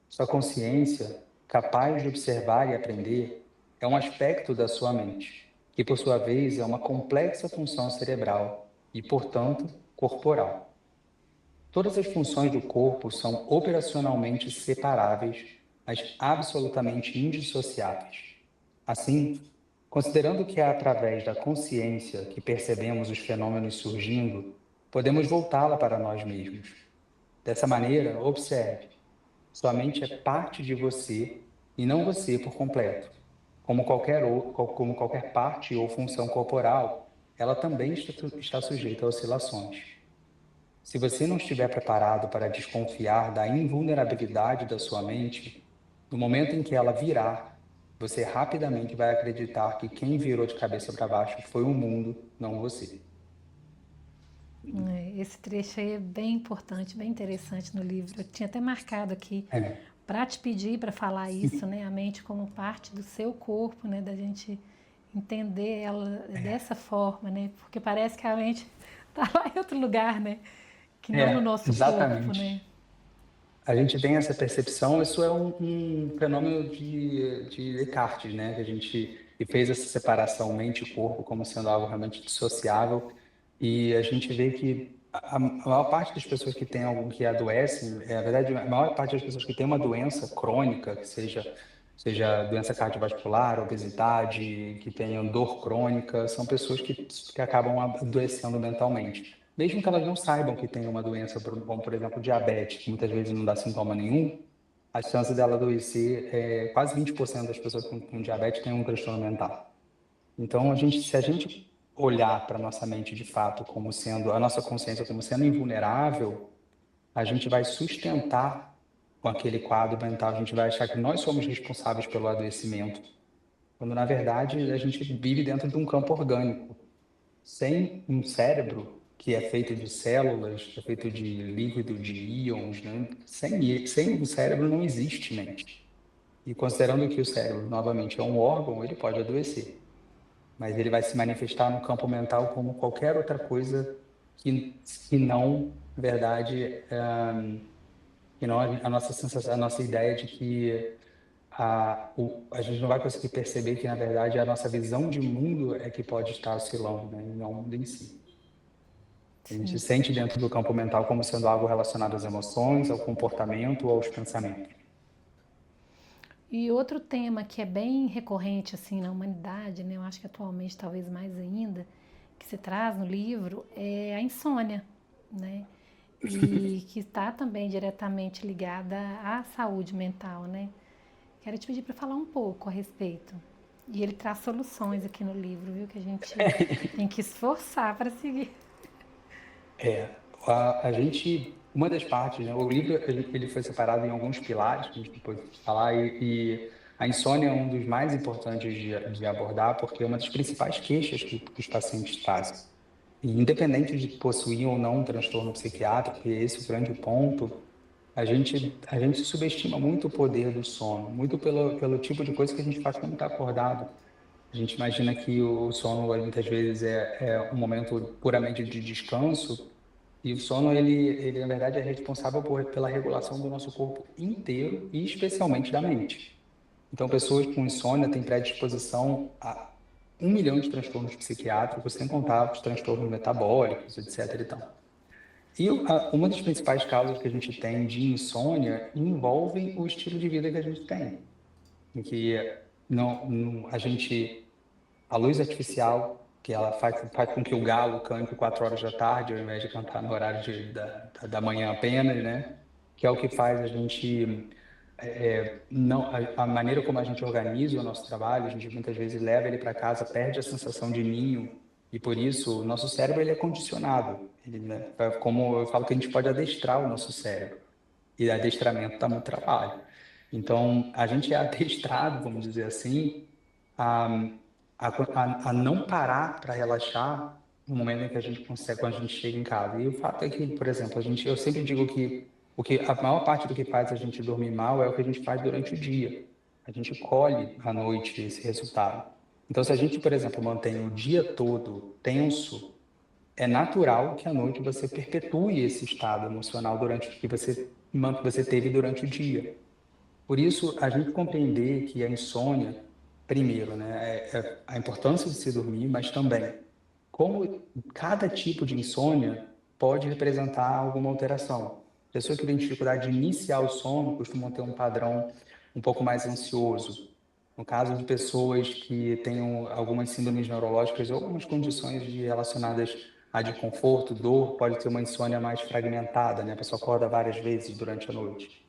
Sua consciência, capaz de observar e aprender, é um aspecto da sua mente, que por sua vez é uma complexa função cerebral e, portanto, corporal. Todas as funções do corpo são operacionalmente separáveis, mas absolutamente indissociáveis. Assim, considerando que é através da consciência que percebemos os fenômenos surgindo, podemos voltá-la para nós mesmos. Dessa maneira, observe: sua mente é parte de você e não você por completo. Como qualquer parte ou função corporal, ela também está sujeita a oscilações. Se você não estiver preparado para desconfiar da invulnerabilidade da sua mente, no momento em que ela virar, você rapidamente vai acreditar que quem virou de cabeça para baixo foi o mundo, não você. Esse trecho aí é bem importante, bem interessante no livro. Eu tinha até marcado aqui É, para te pedir para falar isso, né? A mente como parte do seu corpo, né? Da gente entender ela dessa forma, né? Porque parece que a mente está lá em outro lugar, né? Que não no nosso corpo, né? exatamente. A gente tem essa percepção, isso é um fenômeno de Descartes, né? Que fez essa separação mente e corpo como sendo algo realmente dissociável. E a gente vê que a maior parte das pessoas que tem algo que adoecem, na verdade, a maior parte das pessoas que tem uma doença crônica, que seja doença cardiovascular, obesidade, que tenham dor crônica, são pessoas que acabam adoecendo mentalmente. Mesmo que elas não saibam que tem uma doença, como por exemplo diabetes, que muitas vezes não dá sintoma nenhum, as chances dela adoecer, quase 20% das pessoas com diabetes têm um transtorno mental. Então, se a gente olhar para a nossa mente de fato como sendo, a nossa consciência como sendo invulnerável, a gente vai sustentar com aquele quadro mental, a gente vai achar que nós somos responsáveis pelo adoecimento, quando na verdade a gente vive dentro de um campo orgânico. Sem um cérebro que é feito de células, é feito de líquido, de íons, né? Sem o cérebro não existe mente. E considerando que o cérebro, novamente, é um órgão, ele pode adoecer, mas ele vai se manifestar no campo mental como qualquer outra coisa que não, na verdade, que não a nossa sensação, a nossa ideia de que a gente não vai conseguir perceber que, na verdade, a nossa visão de mundo é que pode estar oscilando, né? E não o mundo em si. A gente se Sim. sente dentro do campo mental como sendo algo relacionado às emoções, ao comportamento ou aos pensamentos. E outro tema que é bem recorrente assim na humanidade, né? Eu acho que atualmente talvez mais ainda, que se traz no livro é a insônia, né? E que está também diretamente ligada à saúde mental, né? Quero te pedir para falar um pouco a respeito. E ele traz soluções aqui no livro, viu? Que a gente tem que esforçar para seguir. Uma das partes, né, o livro ele foi separado em alguns pilares, que a gente depois vai falar, e a insônia é um dos mais importantes de abordar, porque é uma das principais queixas que os pacientes trazem. E independente de possuir ou não um transtorno psiquiátrico, e esse é o grande ponto, a gente subestima muito o poder do sono, muito pelo tipo de coisa que a gente faz quando está acordado. A gente imagina que o sono muitas vezes é um momento puramente de descanso, e o sono ele na verdade é responsável pela regulação do nosso corpo inteiro e especialmente da mente. Então, pessoas com insônia têm predisposição a 1 milhão de transtornos psiquiátricos, sem contar os transtornos metabólicos, etc. E tal. E uma das principais causas que a gente tem de insônia envolve o estilo de vida que a gente tem, em que a luz artificial, que ela faz com que o galo cante 4 horas da tarde, ao invés de cantar no horário da manhã apenas, né? Que é o que faz a gente não, a maneira como a gente organiza o nosso trabalho, a gente muitas vezes leva ele para casa, perde a sensação de ninho, e por isso o nosso cérebro ele é condicionado. Ele, né, como eu falo que a gente pode adestrar o nosso cérebro, e adestramento dá muito trabalho. Então, a gente é adestrado, vamos dizer assim, a, a não parar para relaxar no momento em que a gente consegue, quando a gente chega em casa. E o fato é que, por exemplo, eu sempre digo que a maior parte do que faz a gente dormir mal é o que a gente faz durante o dia. A gente colhe à noite esse resultado. Então, se a gente, por exemplo, mantém o dia todo tenso, é natural que à noite você perpetue esse estado emocional durante que você teve durante o dia. Por isso, a gente compreender que a insônia, primeiro, né, é a importância de se dormir, mas também como cada tipo de insônia pode representar alguma alteração. Pessoas que têm dificuldade de iniciar o sono costumam ter um padrão um pouco mais ansioso. No caso de pessoas que tenham algumas síndromes neurológicas ou algumas condições relacionadas a desconforto, dor, pode ter uma insônia mais fragmentada, né? A pessoa acorda várias vezes durante a noite.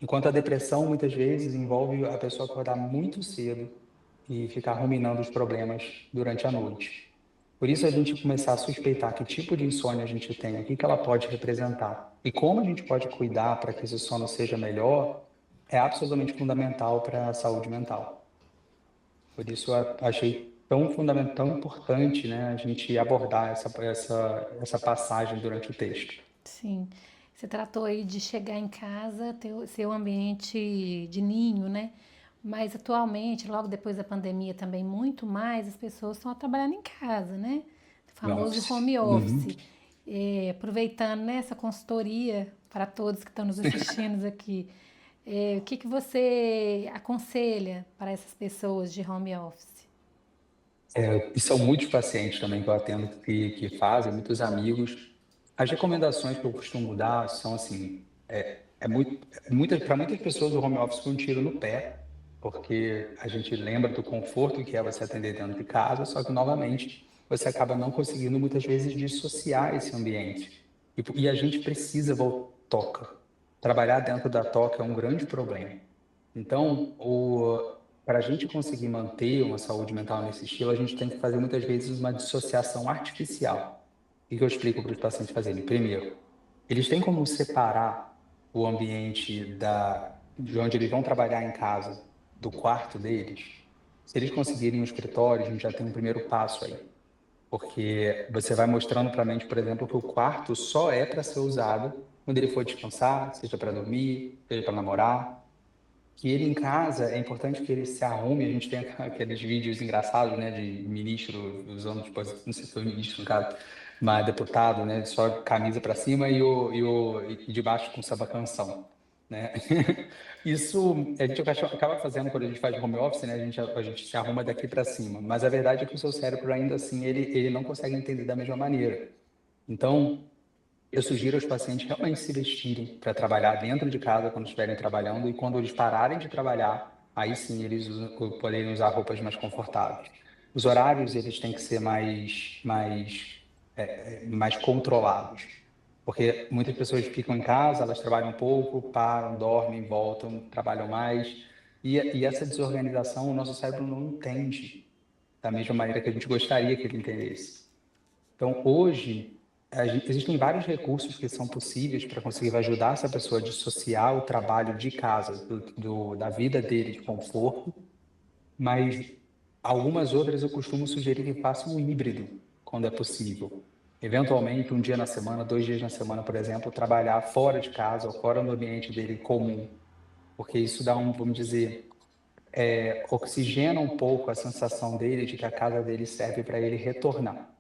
Enquanto a depressão, muitas vezes, envolve a pessoa acordar muito cedo e ficar ruminando os problemas durante a noite. Por isso, a gente começar a suspeitar que tipo de insônia a gente tem, o que que ela pode representar e como a gente pode cuidar para que esse sono seja melhor, é absolutamente fundamental para a saúde mental. Por isso, eu achei tão fundamental, tão importante, né, a gente abordar essa passagem durante o texto. Sim. Você tratou aí de chegar em casa, ter o seu ambiente de ninho, né? Mas atualmente, logo depois da pandemia também, muito mais as pessoas estão trabalhando em casa, né? O famoso Office. home Uhum. office. Aproveitando, né, essa consultoria para todos que estão nos assistindo aqui, o que que você aconselha para essas pessoas de home office? E são muitos pacientes também que eu atendo que fazem, muitos amigos. As recomendações que eu costumo dar são assim, para muitas pessoas o home office foi um tiro no pé, porque a gente lembra do conforto que é você atender dentro de casa, só que novamente você acaba não conseguindo muitas vezes dissociar esse ambiente. E a gente precisa voltar toca. Trabalhar dentro da toca é um grande problema. Então, para a gente conseguir manter uma saúde mental nesse estilo, a gente tem que fazer muitas vezes uma dissociação artificial. O que eu explico para os pacientes fazerem? Primeiro, eles têm como separar o ambiente de onde eles vão trabalhar em casa do quarto deles. Se eles conseguirem um escritório, a gente já tem um primeiro passo aí. Porque você vai mostrando para a mente, por exemplo, que o quarto só é para ser usado quando ele for descansar, seja para dormir, seja para namorar, que ele em casa, é importante que ele se arrume. A gente tem aqueles vídeos engraçados, né, de ministro usando, tipo, não sei se foi ministro no caso, mas deputado, né, só camisa para cima e de baixo com samba canção, né? Isso a gente acaba fazendo quando a gente faz home office, né? A gente se arruma daqui para cima, mas a verdade é que o seu cérebro ainda assim ele não consegue entender da mesma maneira. Então, eu sugiro aos pacientes realmente se vestirem para trabalhar dentro de casa quando estiverem trabalhando, e quando eles pararem de trabalhar, aí sim eles poderem usar roupas mais confortáveis. Os horários eles têm que ser mais controlados, porque muitas pessoas ficam em casa, elas trabalham um pouco, param, dormem, voltam, trabalham mais, e essa desorganização o nosso cérebro não entende da mesma maneira que a gente gostaria que ele entendesse. Então, hoje, existem vários recursos que são possíveis para conseguir ajudar essa pessoa a dissociar o trabalho de casa da vida dele de conforto, mas algumas outras eu costumo sugerir que façam um híbrido, quando é possível. Eventualmente, um dia na semana, 2 dias na semana, por exemplo, trabalhar fora de casa ou fora do ambiente dele comum, porque isso dá vamos dizer, oxigena um pouco a sensação dele de que a casa dele serve para ele retornar.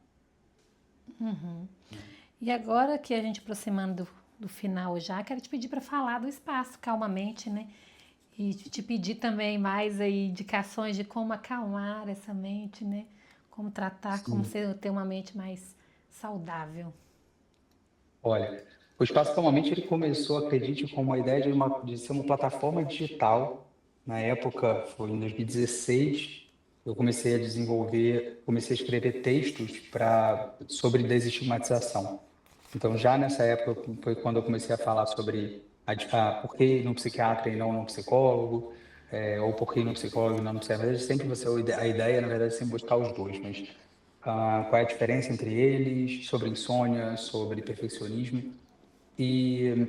E agora que a gente aproximando do final já, quero te pedir para falar do espaço calmamente, né? E te pedir também mais aí indicações de como acalmar essa mente, né? Como tratar, como Sim. ter uma mente mais saudável. Olha, o Espaço Calmamente ele começou, acredite, com uma ideia de ser uma plataforma digital. Na época, foi em 2016, eu comecei a escrever textos sobre desestigmatização. Então, já nessa época foi quando eu comecei a falar sobre por que ir no psiquiatra e não no psicólogo, ou por que ir no psicólogo e não no psiquiatra. Sempre a ideia, na verdade, é sempre buscar os dois, mas qual é a diferença entre eles, sobre insônia, sobre perfeccionismo. E,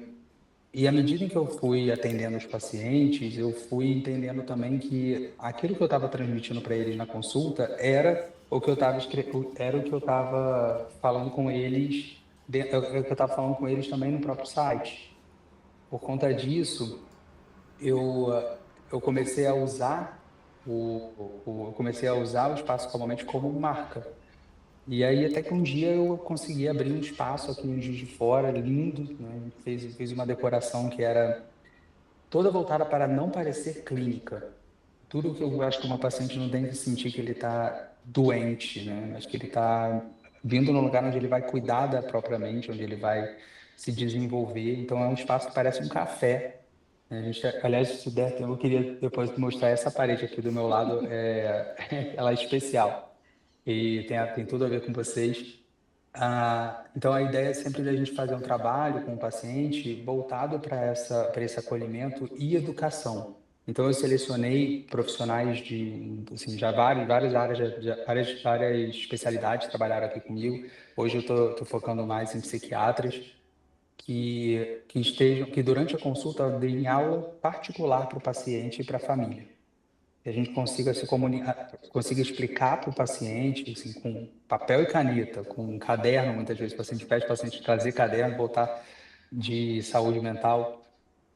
e à medida em que eu fui atendendo os pacientes, eu fui entendendo também que aquilo que eu estava transmitindo para eles na consulta era o que eu estava falando com eles, é o que eu estava falando com eles também no próprio site. Por conta disso, eu, eu comecei a usar eu comecei a usar o Espaço Calmamente como marca. E aí até que um dia eu consegui abrir um espaço aqui em Juiz de Fora, lindo, né? A gente fez uma decoração que era toda voltada para não parecer clínica. Tudo que eu acho que uma paciente não tem que sentir que ele está doente, né? Mas que ele está vindo num lugar onde ele vai cuidar da própria mente, onde ele vai se desenvolver. Então é um espaço que parece um café, né? Aliás, se der tempo, eu queria depois mostrar essa parede aqui do meu lado, ela é especial e tem tudo a ver com vocês. Então, a ideia é sempre da gente fazer um trabalho com o paciente voltado para esse acolhimento e educação. Então, eu selecionei profissionais de, assim, já várias áreas, várias especialidades trabalharam aqui comigo. Hoje eu estou focando mais em psiquiatras que durante a consulta deem aula particular para o paciente e para a família. Que a gente consiga se comunicar, consiga explicar para o paciente, assim, com papel e caneta, com um caderno, muitas vezes o paciente pede para o paciente trazer caderno, voltar de saúde mental,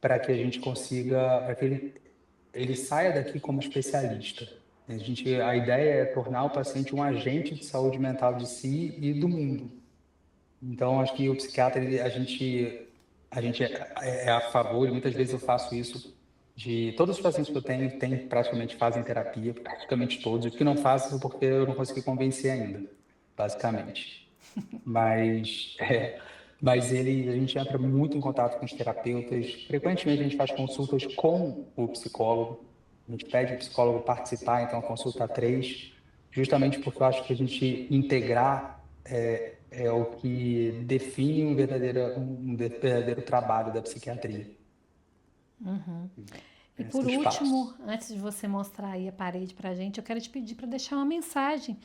para que a gente consiga, para que ele saia daqui como especialista. A ideia é tornar o paciente um agente de saúde mental de si e do mundo. Então, acho que o psiquiatra, a gente é a favor, e muitas vezes eu faço isso, de todos os pacientes que eu tenho praticamente fazem terapia, praticamente todos. O que não faço é porque eu não consegui convencer ainda, basicamente. Mas, a gente entra muito em contato com os terapeutas. Frequentemente a gente faz consultas com o psicólogo. A gente pede o psicólogo participar, então a consulta a três, justamente porque eu acho que a gente integrar é o que define um verdadeiro trabalho da psiquiatria. E Esse por espaço. último, antes de você mostrar aí a parede pra gente, eu quero te pedir para deixar uma mensagem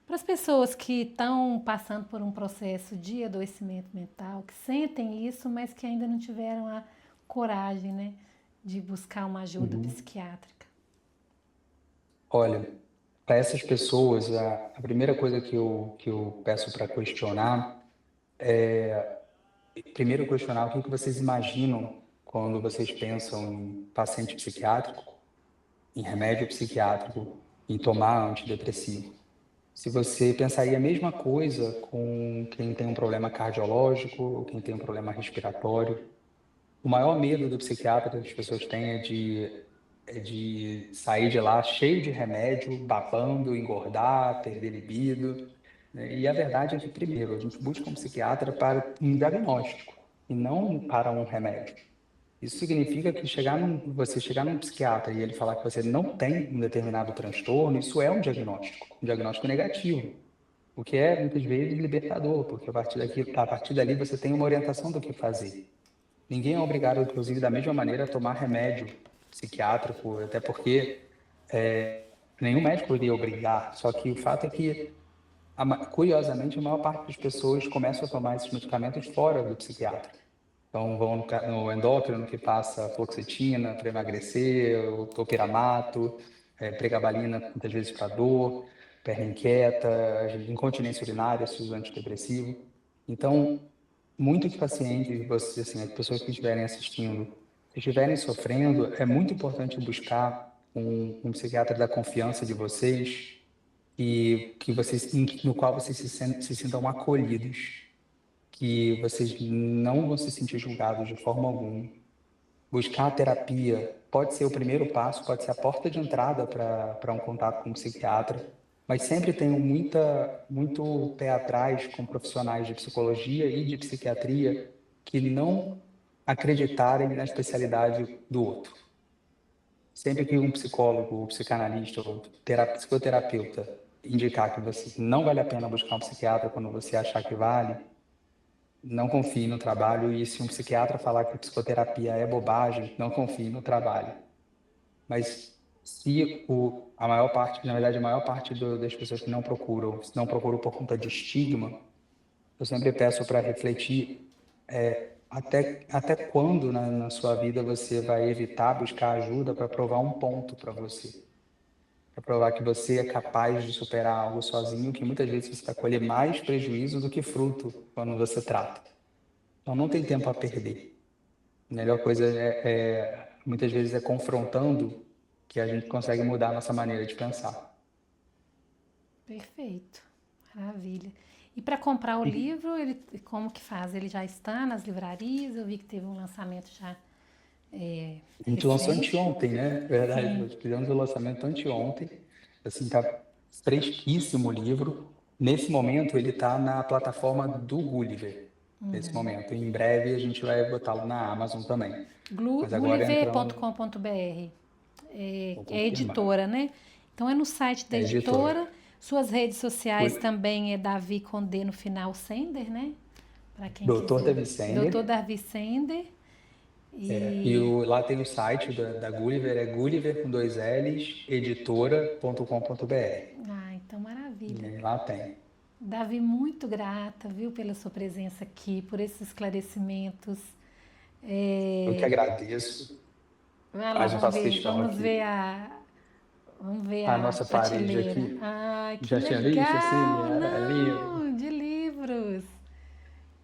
para as pessoas que estão passando por um processo de adoecimento mental, que sentem isso, mas que ainda não tiveram a coragem, né, de buscar uma ajuda psiquiátrica. Olha, para essas pessoas, a primeira coisa que eu peço para questionar, primeiro questionar o que vocês imaginam quando vocês pensam em paciente psiquiátrico, em remédio psiquiátrico, em tomar antidepressivo. Se você pensaria a mesma coisa com quem tem um problema cardiológico, ou quem tem um problema respiratório, o maior medo do psiquiatra que as pessoas têm é de sair de lá cheio de remédio, babando, engordar, perder libido, né? E a verdade é que, primeiro, a gente busca um psiquiatra para um diagnóstico e não para um remédio. Isso significa que você chegar num psiquiatra e ele falar que você não tem um determinado transtorno, isso é um diagnóstico negativo, o que é muitas vezes libertador, porque a partir dali você tem uma orientação do que fazer. Ninguém é obrigado, inclusive, da mesma maneira, a tomar remédio psiquiátrico, até porque nenhum médico iria obrigar. Só que o fato é que, curiosamente, a maior parte das pessoas começam a tomar esses medicamentos fora do psiquiatra. Então, vão no endócrino, que passa fluoxetina para emagrecer, o topiramato, pregabalina, muitas vezes para dor, perna inquieta, incontinência urinária, se usa antidepressivo. Então, muitos pacientes, assim, as pessoas que estiverem assistindo, se estiverem sofrendo, é muito importante buscar um psiquiatra da confiança de vocês e no qual vocês se sintam acolhidos, que vocês não vão se sentir julgados de forma alguma. Buscar a terapia pode ser o primeiro passo, pode ser a porta de entrada para um contato com um psiquiatra, mas sempre tenho muito pé atrás com profissionais de psicologia e de psiquiatria que não acreditarem na especialidade do outro. Sempre que um psicólogo, ou psicanalista, ou psicoterapeuta indicar que você não vale a pena buscar um psiquiatra quando você achar que vale, não confie no trabalho. E se um psiquiatra falar que psicoterapia é bobagem, não confie no trabalho. Mas se a maior parte, na verdade, a maior parte das pessoas que não procuram por conta de estigma, eu sempre peço para refletir até quando na sua vida você vai evitar buscar ajuda para provar um ponto para você. Para provar que você é capaz de superar algo sozinho, que muitas vezes você vai colher mais prejuízo do que fruto quando você trata. Então não tem tempo a perder. A melhor coisa muitas vezes é confrontando que a gente consegue mudar a nossa maneira de pensar. Perfeito, maravilha. E para comprar o livro, como que faz? Ele já está nas livrarias? Eu vi que teve um lançamento já A gente lançou recente. anteontem, né? Verdade, nós fizemos o lançamento anteontem. Assim, tá fresquíssimo o livro. Nesse momento, ele está na plataforma do Gulliver. Nesse momento. Em breve, a gente vai botá-lo na Amazon também. Mas agora entrando... Gulliver.com.br Vou é confirmar. editora, né? Então é no site da É editora. editora. Suas redes sociais também é Davi com D no final, Sender, né? Para quem Doutor quiser. Davi Sender. Doutor Davi Sender. Lá tem o site da Gulliver, é Gulliver com dois L's, editora.com.br. Então maravilha. E lá tem. Davi, muito grata, viu, pela sua presença aqui, por esses esclarecimentos. Eu que agradeço. Vai lá, Mas eu faço questão vamos aqui. ver A a nossa parede prateleira. aqui. Ai, que Já tinha legal! visto, assim? Era lindo. Não, de livros.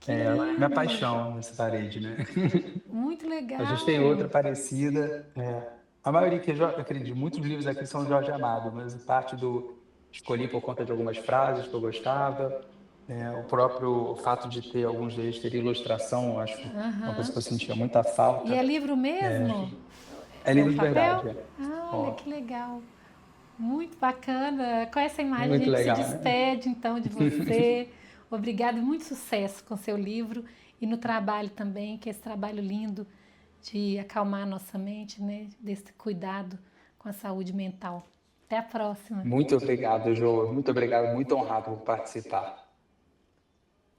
Que Ela é minha lindo! paixão, essa parede, né? Muito legal. A gente tem outra parecida. A maioria que eu acredito, muitos livros aqui são Jorge Amado, mas parte do escolhi por conta de algumas frases que eu gostava. O próprio fato de ter alguns deles ter ilustração, acho uma coisa que eu sentia muita falta. E é livro mesmo? É livro o de papel? verdade. Olha que legal. Muito bacana. Com essa imagem Muito a gente legal, se né? despede então de você. Obrigada e muito sucesso com seu livro e no trabalho também, que é esse trabalho lindo de acalmar a nossa mente, né? Desse cuidado com a saúde mental. Até a próxima. Muito obrigado, Jô. Muito obrigado, muito honrado por participar.